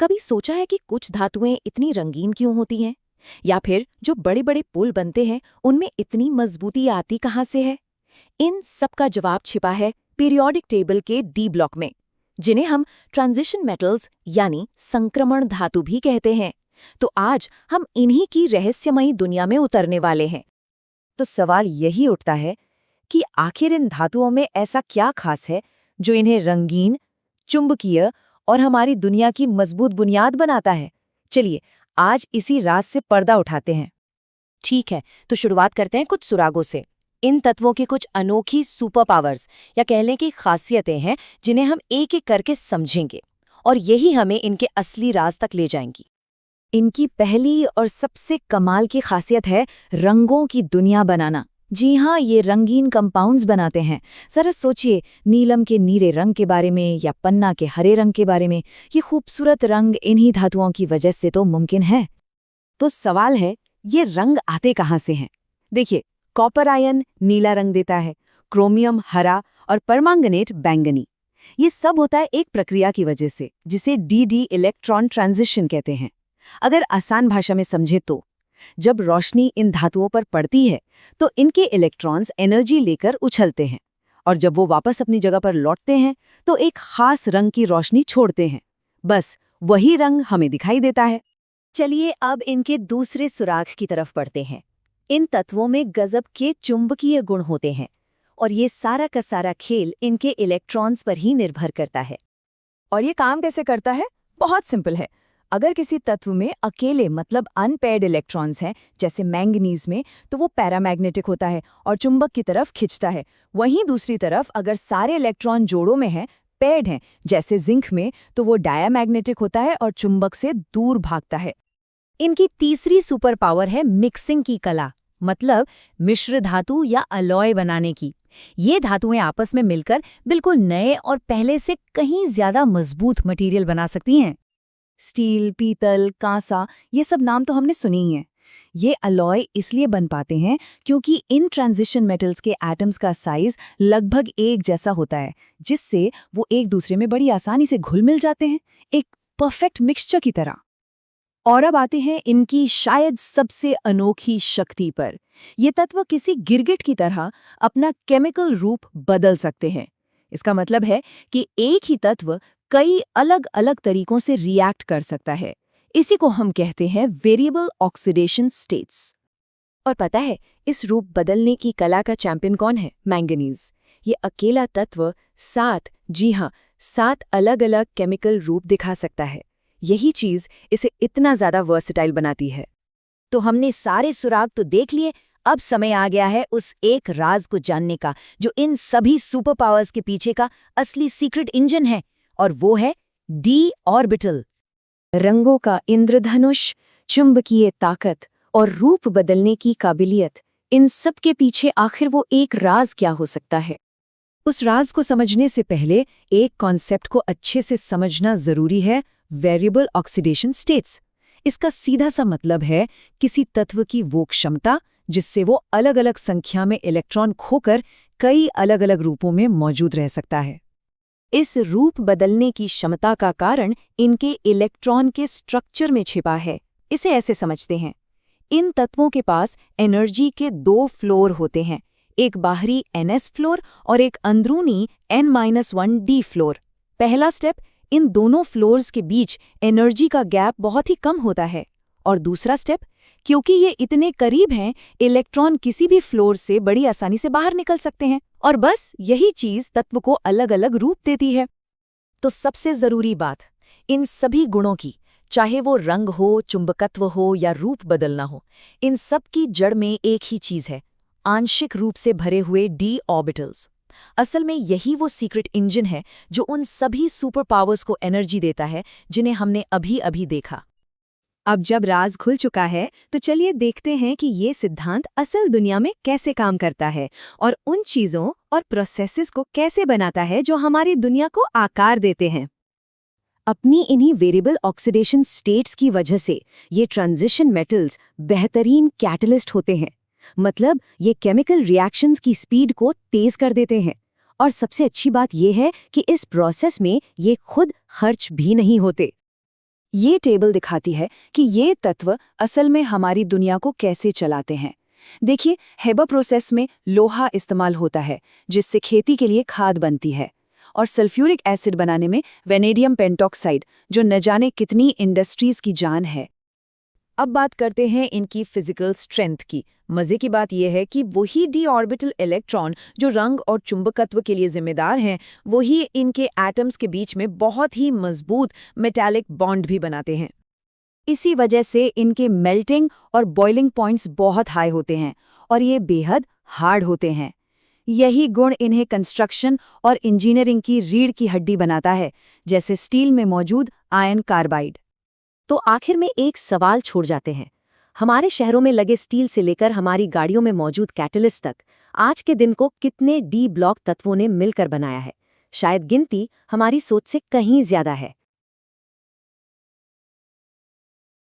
कभी सोचा है कि कुछ धातुएं इतनी रंगीन क्यों होती हैं? या फिर जो बड़े बड़े पुल बनते हैं उनमें इतनी मजबूती आती कहाँ से है? इन सब का जवाब छिपा है पीरियोडिक टेबल के डी ब्लॉक में, जिन्हें हम ट्रांजिशन मेटल्स यानी संक्रमण धातु भी कहते हैं। तो आज हम इन्हीं की रहस्यमयी दुनिया में उतरने वाले हैं। तो सवाल यही उठता है कि आखिर इन धातुओं में ऐसा क्या खास है जो इन्हें रंगीन, चुंबकीय और हमारी दुनिया की मजबूत बुनियाद बनाता है। चलिए आज इसी राज से पर्दा उठाते हैं। ठीक है, तो शुरुआत करते हैं कुछ सुरागों से। इन तत्वों की कुछ अनोखी सुपर पावर्स या कह लें कि खासियतें हैं जिन्हें हम एक एक करके समझेंगे, और यही हमें इनके असली राज तक ले जाएंगी। इनकी पहली और सबसे कमाल की खासियत है रंगों की दुनिया बनाना। जी हाँ, ये रंगीन कंपाउंड्स बनाते हैं। जरा सोचिए, नीलम के नीले रंग के बारे में या पन्ना के हरे रंग के बारे में। ये खूबसूरत रंग इन्हीं धातुओं की वजह से तो मुमकिन है। तो सवाल है, ये रंग आते कहाँ से हैं? देखिए, कॉपर आयन नीला रंग देता है, क्रोमियम हरा और परमांगनेट बैंगनी। ये सब होता है एक प्रक्रिया की वजह से, जिसे डी इलेक्ट्रॉन ट्रांजिशन कहते हैं। अगर आसान भाषा में समझे तो जब रोशनी इन धातुओं पर पड़ती है तो इनके इलेक्ट्रॉन्स एनर्जी लेकर उछलते हैं, और जब वो वापस अपनी जगह पर लौटते हैं तो एक खास रंग की रोशनी छोड़ते हैं। बस वही रंग हमें दिखाई देता है। चलिए अब इनके दूसरे सुराग की तरफ बढ़ते हैं। इन तत्वों में गजब के चुंबकीय गुण होते हैं, और ये सारा का सारा खेल इनके इलेक्ट्रॉन्स पर ही निर्भर करता है। और ये काम कैसे करता है? बहुत सिंपल है। अगर किसी तत्व में अकेले मतलब अनपेयर्ड इलेक्ट्रॉन्स हैं, जैसे मैंगनीज में, तो वो पैरामैग्नेटिक होता है और चुंबक की तरफ खिंचता है। वहीं दूसरी तरफ अगर सारे इलेक्ट्रॉन जोड़ों में हैं, पेयर्ड हैं, जैसे जिंक में, तो वो डायामैग्नेटिक होता है और चुंबक से दूर भागता है। इनकी तीसरी सुपर पावर है मिक्सिंग की कला, मतलब मिश्र धातु या अलॉय बनाने की। ये धातुएं आपस में मिलकर बिल्कुल नए और पहले से कहीं ज्यादा मजबूत मटेरियल बना सकती हैं। स्टील, पीतल, कांसा, ये सब नाम तो हमने सुनी ही हैं। ये अलॉय इसलिए बन पाते हैं क्योंकि इन ट्रांजिशन मेटल्स के एटम्स का साइज लगभग एक जैसा होता है, जिससे वो एक दूसरे में बड़ी आसानी से घुल मिल जाते हैं, एक परफेक्ट मिक्सचर की तरह। और अब आते हैं इनकी शायद सबसे अनोखी शक्ति पर। ये तत्व किसी गिरगिट की तरह अपना केमिकल रूप बदल सकते हैं। इसका मतलब है कि एक ही तत्व कई अलग अलग तरीकों से रिएक्ट कर सकता है। इसी को हम कहते हैं वेरिएबल ऑक्सीडेशन स्टेट्स। और पता है इस रूप बदलने की कला का चैंपियन कौन है? मैंगनीज। ये अकेला तत्व 7 अलग अलग केमिकल रूप दिखा सकता है। यही चीज इसे इतना ज्यादा वर्सेटाइल बनाती है। तो हमने सारे सुराग तो देख लिए, अब समय आ गया है उस एक राज को जानने का जो इन सभी सुपर पावर्स के पीछे का असली सीक्रेट इंजन है, और वो है डी ऑर्बिटल। रंगों का इंद्रधनुष, चुंबकीय ताकत और रूप बदलने की काबिलियत, इन सब के पीछे आखिर वो एक राज क्या हो सकता है? उस राज को समझने से पहले एक कॉन्सेप्ट को अच्छे से समझना जरूरी है, वेरिएबल ऑक्सीडेशन स्टेट्स। इसका सीधा सा मतलब है किसी तत्व की वो क्षमता जिससे वो अलग अलग संख्या में इलेक्ट्रॉन खोकर कई अलग अलग रूपों में मौजूद रह सकता है। इस रूप बदलने की क्षमता का कारण इनके इलेक्ट्रॉन के स्ट्रक्चर में छिपा है। इसे ऐसे समझते हैं, इन तत्वों के पास एनर्जी के 2 फ्लोर होते हैं, एक बाहरी ns फ्लोर और एक अंदरूनी n-1d फ्लोर। पहला स्टेप, इन दोनों फ्लोर्स के बीच एनर्जी का गैप बहुत ही कम होता है, और दूसरा स्टेप, क्योंकि ये इतने करीब हैं, इलेक्ट्रॉन किसी भी फ्लोर से बड़ी आसानी से बाहर निकल सकते हैं, और बस यही चीज तत्व को अलग अलग रूप देती है। तो सबसे जरूरी बात, इन सभी गुणों की, चाहे वो रंग हो, चुंबकत्व हो या रूप बदलना हो, इन सब की जड़ में एक ही चीज है, आंशिक रूप से भरे हुए डी ऑर्बिटल्स। असल में यही वो सीक्रेट इंजन है जो उन सभी सुपर पावर्स को एनर्जी देता है जिन्हें हमने अभी अभी देखा। अब जब राज खुल चुका है तो चलिए देखते हैं कि ये सिद्धांत असल दुनिया में कैसे काम करता है और उन चीजों और प्रोसेसेस को कैसे बनाता है जो हमारी दुनिया को आकार देते हैं। अपनी इन्हीं वेरिएबल ऑक्सीडेशन स्टेट्स की वजह से ये ट्रांजिशन मेटल्स बेहतरीन कैटलिस्ट होते हैं, मतलब ये केमिकल रिएक्शंस की स्पीड को तेज कर देते हैं। और सबसे अच्छी बात यह है कि इस प्रोसेस में ये खुद खर्च भी नहीं होते। ये टेबल दिखाती है कि ये तत्व असल में हमारी दुनिया को कैसे चलाते हैं। देखिए, हेबा प्रोसेस में लोहा इस्तेमाल होता है, जिससे खेती के लिए खाद बनती है, और सल्फ्यूरिक एसिड बनाने में वेनेडियम पेंटॉक्साइड, जो न जाने कितनी इंडस्ट्रीज की जान है। अब बात करते हैं इनकी फिजिकल स्ट्रेंथ की। मजे की बात यह है कि वही डी ऑर्बिटल इलेक्ट्रॉन जो रंग और चुंबकत्व के लिए जिम्मेदार हैं, वही इनके एटम्स के बीच में बहुत ही मजबूत मेटालिक बॉन्ड भी बनाते हैं। इसी वजह से इनके मेल्टिंग और बॉइलिंग पॉइंट्स बहुत हाई होते हैं और ये बेहद हार्ड होते हैं। यही गुण इन्हें कंस्ट्रक्शन और इंजीनियरिंग की रीढ़ की हड्डी बनाता है, जैसे स्टील में मौजूद आयन कार्बाइड। तो आखिर में एक सवाल छोड़ जाते हैं। हमारे शहरों में लगे स्टील से लेकर हमारी गाड़ियों में मौजूद कैटलिस्ट तक, आज के दिन को कितने डी ब्लॉक तत्वों ने मिलकर बनाया है? शायद गिनती हमारी सोच से कहीं ज्यादा है।